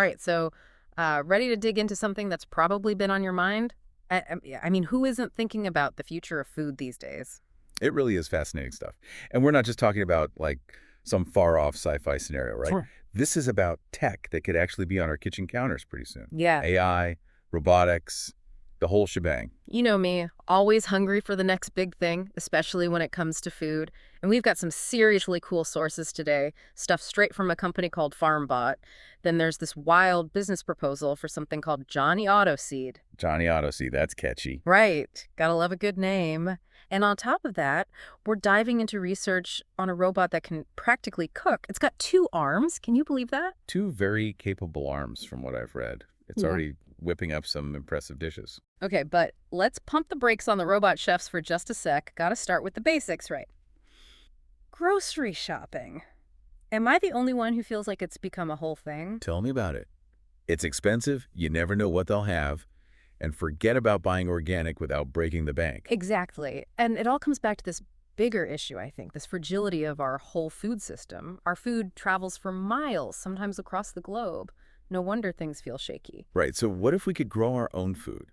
right, so ready to dig into something that's probably been on your mind? I mean, who isn't thinking about the future of food these days? It really is fascinating stuff. And we're not just talking about, like, some far-off sci-fi scenario, right? Sure. This is about tech that could actually be on our kitchen counters pretty soon. Yeah. AI, robotics, the whole shebang. You know me, always hungry for the next big thing, especially when it comes to food. And we've got some seriously cool sources today, stuff straight from a company called FarmBot. Then there's this wild business proposal for something called Johnny Autoseed. Johnny Autoseed, that's catchy. Right, gotta love a good name. And on top of that, we're diving into research on a robot that can practically cook. It's got 2 arms. Can you believe that? Two very capable arms, from what I've read. It's Yeah. already whipping up some impressive dishes. Okay, but let's pump the brakes on the robot chefs for just a sec. Gotta start with the basics, right? Grocery shopping. Am I the only one who feels like it's become a whole thing? Tell me about it. It's expensive, you never know what they'll have, and forget about buying organic without breaking the bank. Exactly. And it all comes back to this bigger issue, I think, this fragility of our whole food system. Our food travels for miles, sometimes across the globe. No wonder things feel shaky. Right, so what if we could grow our own food?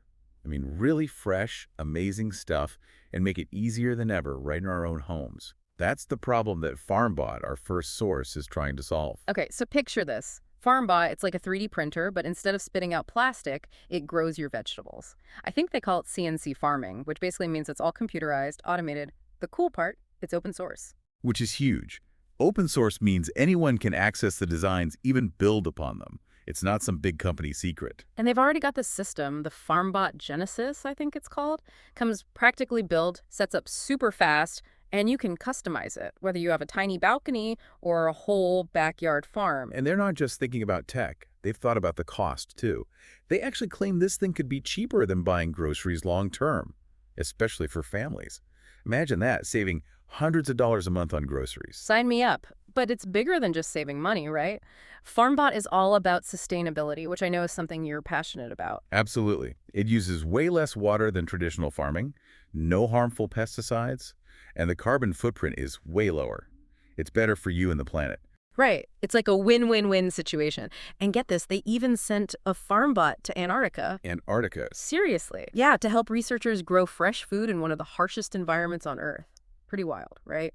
I mean, really fresh, amazing stuff, and make it easier than ever right in our own homes. That's the problem that FarmBot, our first source, is trying to solve. Okay, so picture this. FarmBot, it's like a 3D printer, but instead of spitting out plastic, it grows your vegetables. I think they call it CNC farming, which basically means it's all computerized, automated. The cool part, it's open source. Which is huge. Open source means anyone can access the designs, even build upon them. It's not some big company secret. And they've already got this system, the FarmBot Genesis, I think it's called. Comes practically built, sets up super fast, and you can customize it, whether you have a tiny balcony or a whole backyard farm. And they're not just thinking about tech. They've thought about the cost, too. They actually claim this thing could be cheaper than buying groceries long term, especially for families. Imagine that, saving hundreds of dollars a month on groceries. Sign me up. But it's bigger than just saving money, right? FarmBot is all about sustainability, which I know is something you're passionate about. Absolutely. It uses way less water than traditional farming, no harmful pesticides, and the carbon footprint is way lower. It's better for you and the planet. Right. It's like a win-win-win situation. And get this, they even sent a FarmBot to Antarctica. Antarctica. Seriously. Yeah, to help researchers grow fresh food in one of the harshest environments on Earth. Pretty wild, right?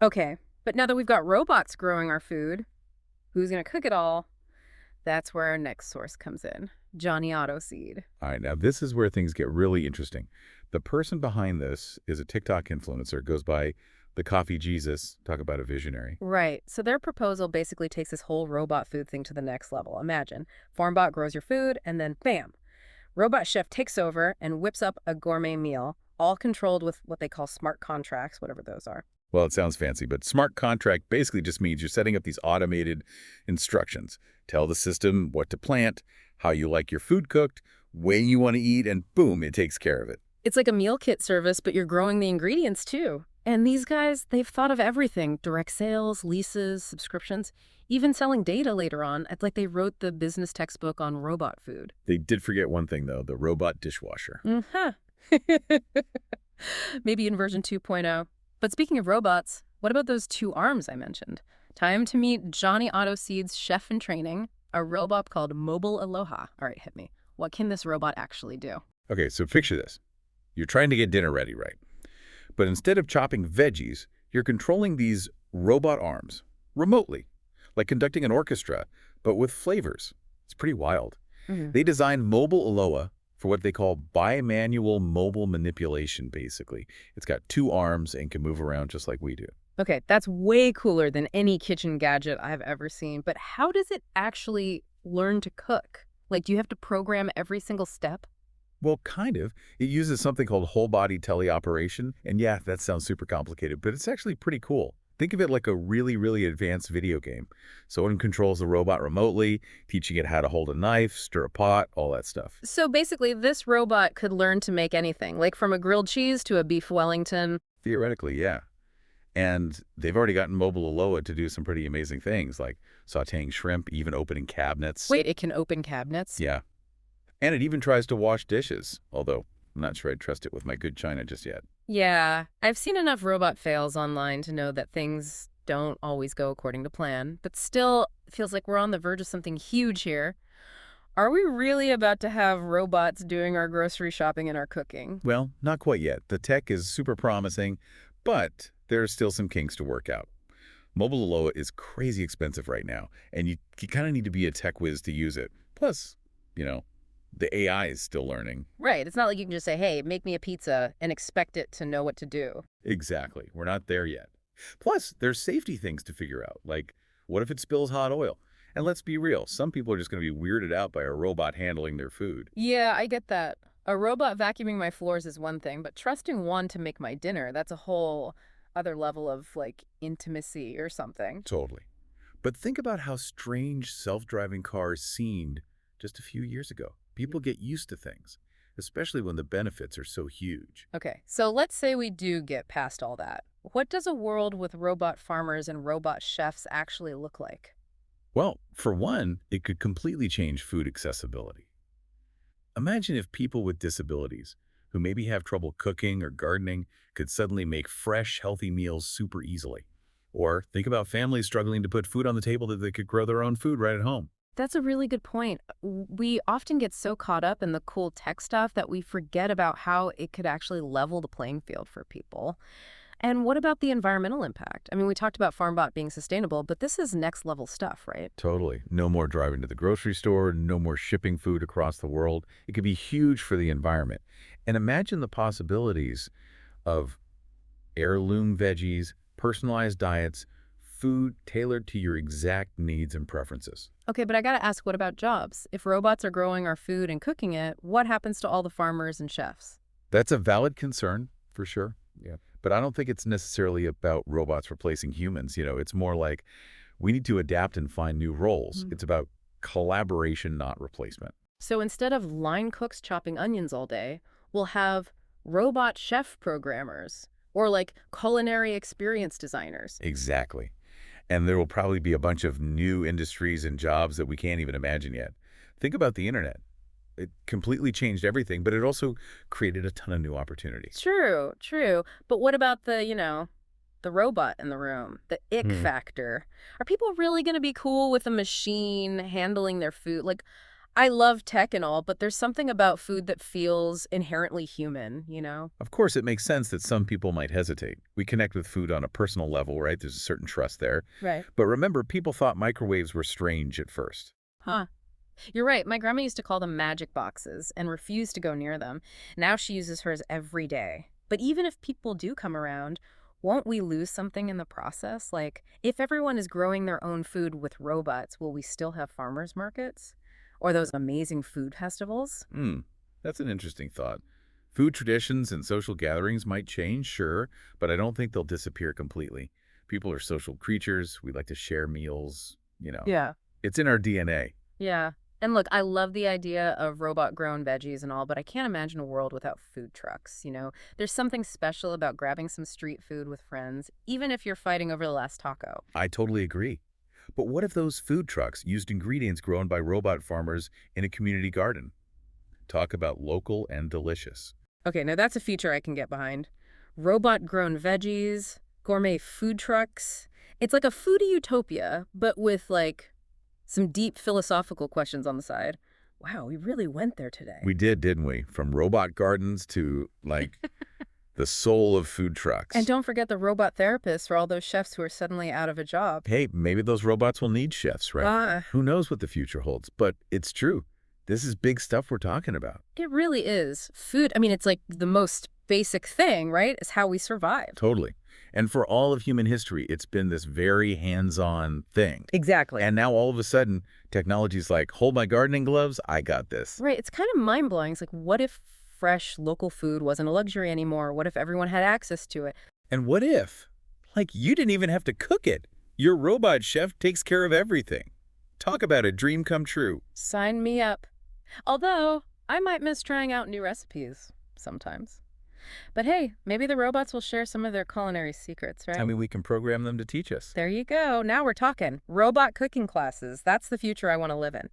Okay, but now that we've got robots growing our food, who's going to cook it all? That's where our next source comes in, Johnny Autoseed. All right, now this is where things get really interesting. The person behind this is a TikTok influencer, goes by the Coffee Jesus. Talk about a visionary. Right. So their proposal basically takes this whole robot food thing to the next level. Imagine, FarmBot grows your food, and then bam, robot chef takes over and whips up a gourmet meal, all controlled with what they call smart contracts, whatever those are. Well, it sounds fancy, but smart contract basically just means you're setting up these automated instructions. Tell the system what to plant, how you like your food cooked, when you want to eat, and boom, it takes care of it. It's like a meal kit service, but you're growing the ingredients too. And these guys, they've thought of everything: direct sales, leases, subscriptions, even selling data later on. It's like they wrote the business textbook on robot food. They did forget one thing, though, the robot dishwasher. Maybe in version 2.0. But speaking of robots, what about those 2 arms I mentioned? Time to meet Johnny Autoseed's chef in training, a robot called Mobile Aloha. All right, hit me. What can this robot actually do? Okay, so picture this. You're trying to get dinner ready, right? But instead of chopping veggies, you're controlling these robot arms remotely, like conducting an orchestra, but with flavors. It's pretty wild. They designed Mobile Aloha for what they call bimanual mobile manipulation, basically. It's got 2 arms and can move around just like we do. Okay, that's way cooler than any kitchen gadget I've ever seen. But how does it actually learn to cook? Like, do you have to program every single step? Well, kind of. It uses something called whole-body teleoperation. And yeah, that sounds super complicated, but it's actually pretty cool. Think of it like a really, really advanced video game. Someone controls the robot remotely, teaching it how to hold a knife, stir a pot, all that stuff. So basically, this robot could learn to make anything, like from a grilled cheese to a beef Wellington. Theoretically, yeah. And they've already gotten Mobile Aloha to do some pretty amazing things, like sautéing shrimp, even opening cabinets. Wait, it can open cabinets? Yeah. And it even tries to wash dishes, although I'm not sure I'd trust it with my good china just yet. Yeah, I've seen enough robot fails online to know that things don't always go according to plan, but still it feels like we're on the verge of something huge here. Are we really about to have robots doing our grocery shopping and our cooking? Well, not quite yet. The tech is super promising, but there's still some kinks to work out. Mobile Aloha is crazy expensive right now, and you kind of need to be a tech whiz to use it. Plus, you know, the AI is still learning. Right. It's not like you can just say, hey, make me a pizza and expect it to know what to do. Exactly. We're not there yet. Plus, there's safety things to figure out, like what if it spills hot oil? And let's be real, some people are just going to be weirded out by a robot handling their food. Yeah, I get that. A robot vacuuming my floors is one thing, but trusting one to make my dinner, that's a whole other level of like intimacy or something. Totally. But think about how strange self-driving cars seemed just a few years ago. People get used to things, especially when the benefits are so huge. Okay, so let's say we do get past all that. What does a world with robot farmers and robot chefs actually look like? Well, for one, it could completely change food accessibility. Imagine if people with disabilities, who maybe have trouble cooking or gardening, could suddenly make fresh, healthy meals super easily. Or think about families struggling to put food on the table that they could grow their own food right at home. That's a really good point. We often get so caught up in the cool tech stuff that we forget about how it could actually level the playing field for people. And what about the environmental impact? I mean, we talked about FarmBot being sustainable, but this is next level stuff, right? Totally. No more driving to the grocery store, no more shipping food across the world. It could be huge for the environment. And imagine the possibilities of heirloom veggies, personalized diets, food tailored to your exact needs and preferences. Okay, but I gotta ask, what about jobs? If robots are growing our food and cooking it, what happens to all the farmers and chefs? That's a valid concern, for sure. Yeah. But I don't think it's necessarily about robots replacing humans. It's more like we need to adapt and find new roles. It's about collaboration, not replacement. So instead of line cooks chopping onions all day, we'll have robot chef programmers or like culinary experience designers. Exactly. And there will probably be a bunch of new industries and jobs that we can't even imagine yet. Think about the internet. It completely changed everything, but it also created a ton of new opportunities. True, true. But what about the robot in the room, the ick factor? Are people really going to be cool with a machine handling their food? Like, I love tech and all, but there's something about food that feels inherently human, you know? Of course, it makes sense that some people might hesitate. We connect with food on a personal level, right? There's a certain trust there. Right. But remember, people thought microwaves were strange at first. Huh. You're right. My grandma used to call them magic boxes and refused to go near them. Now she uses hers every day. But even if people do come around, won't we lose something in the process? Like, if everyone is growing their own food with robots, will we still have farmers markets? Or those amazing food festivals? That's an interesting thought. Food traditions and social gatherings might change, sure, but I don't think they'll disappear completely. People are social creatures. We like to share meals. Yeah. It's in our DNA. Yeah. And look, I love the idea of robot-grown veggies and all, but I can't imagine a world without food trucks, you know? There's something special about grabbing some street food with friends, even if you're fighting over the last taco. I totally agree. But what if those food trucks used ingredients grown by robot farmers in a community garden? Talk about local and delicious. Okay, now that's a feature I can get behind. Robot-grown veggies, gourmet food trucks. It's like a foodie utopia, but with, like, some deep philosophical questions on the side. Wow, we really went there today. We did, didn't we? From robot gardens to, like, the soul of food trucks. And don't forget the robot therapists for all those chefs who are suddenly out of a job. Hey, maybe those robots will need chefs, right? Who knows what the future holds? But it's true. This is big stuff we're talking about. It really is. Food, I mean, it's like the most basic thing, right? Is how we survive. Totally. And for all of human history, it's been this very hands-on thing. Exactly. And now all of a sudden, technology's like, hold my gardening gloves, I got this. Right. It's kind of mind-blowing. It's like, what if fresh local food wasn't a luxury anymore? What if everyone had access to it? And what if, like, you didn't even have to cook it? Your robot chef takes care of everything. Talk about a dream come true. Sign me up. Although, I might miss trying out new recipes sometimes. But hey, maybe the robots will share some of their culinary secrets, right? I mean, we can program them to teach us. There you go. Now we're talking. Robot cooking classes. That's the future I want to live in.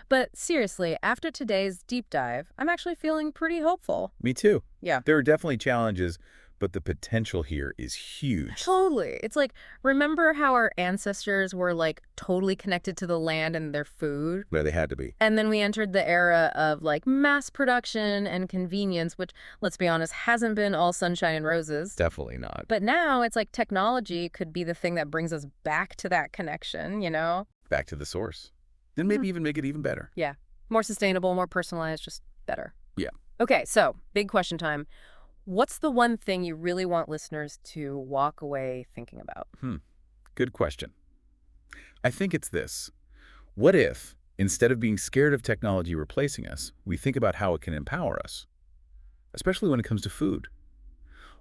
But seriously, after today's deep dive, I'm actually feeling pretty hopeful. Me too. Yeah. There are definitely challenges, but the potential here is huge. Totally. It's like, remember how our ancestors were like totally connected to the land and their food? Where they had to be. And then we entered the era of like mass production and convenience, which, let's be honest, hasn't been all sunshine and roses. Definitely not. But now it's like technology could be the thing that brings us back to that connection, you know? Back to the source. Then maybe even make it even better. Yeah. More sustainable, more personalized, just better. Yeah. Okay, so big question time. What's the one thing you really want listeners to walk away thinking about? Good question. I think it's this. What if, instead of being scared of technology replacing us, we think about how it can empower us? Especially when it comes to food.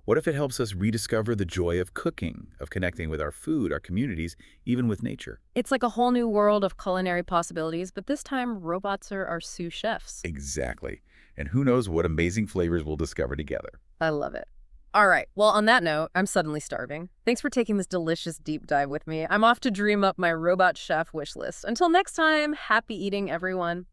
What if it helps us rediscover the joy of cooking, of connecting with our food, our communities, even with nature? It's like a whole new world of culinary possibilities, but this time robots are our sous chefs. Exactly. And who knows what amazing flavors we'll discover together. I love it. All right. Well, on that note, I'm suddenly starving. Thanks for taking this delicious deep dive with me. I'm off to dream up my robot chef wish list. Until next time, happy eating, everyone.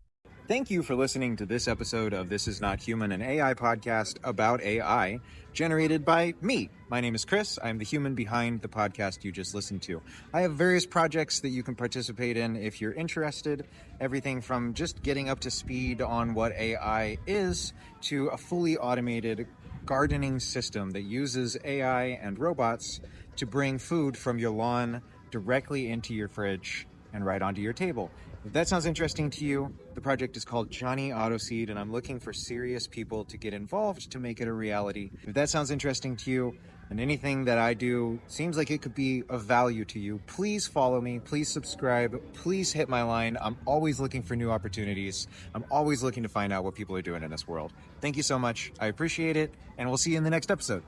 Thank you for listening to this episode of This Is Not Human, an AI podcast about AI, generated by me. My name is Chris. I'm the human behind the podcast you just listened to. I have various projects that you can participate in if you're interested. Everything from just getting up to speed on what AI is to a fully automated gardening system that uses AI and robots to bring food from your lawn directly into your fridge and right onto your table. If that sounds interesting to you, the project is called Johnny Autoseed, and I'm looking for serious people to get involved to make it a reality. If that sounds interesting to you, and anything that I do seems like it could be of value to you, please follow me, please subscribe, please hit my line. I'm always looking for new opportunities. I'm always looking to find out what people are doing in this world. Thank you so much. I appreciate it, and we'll see you in the next episode.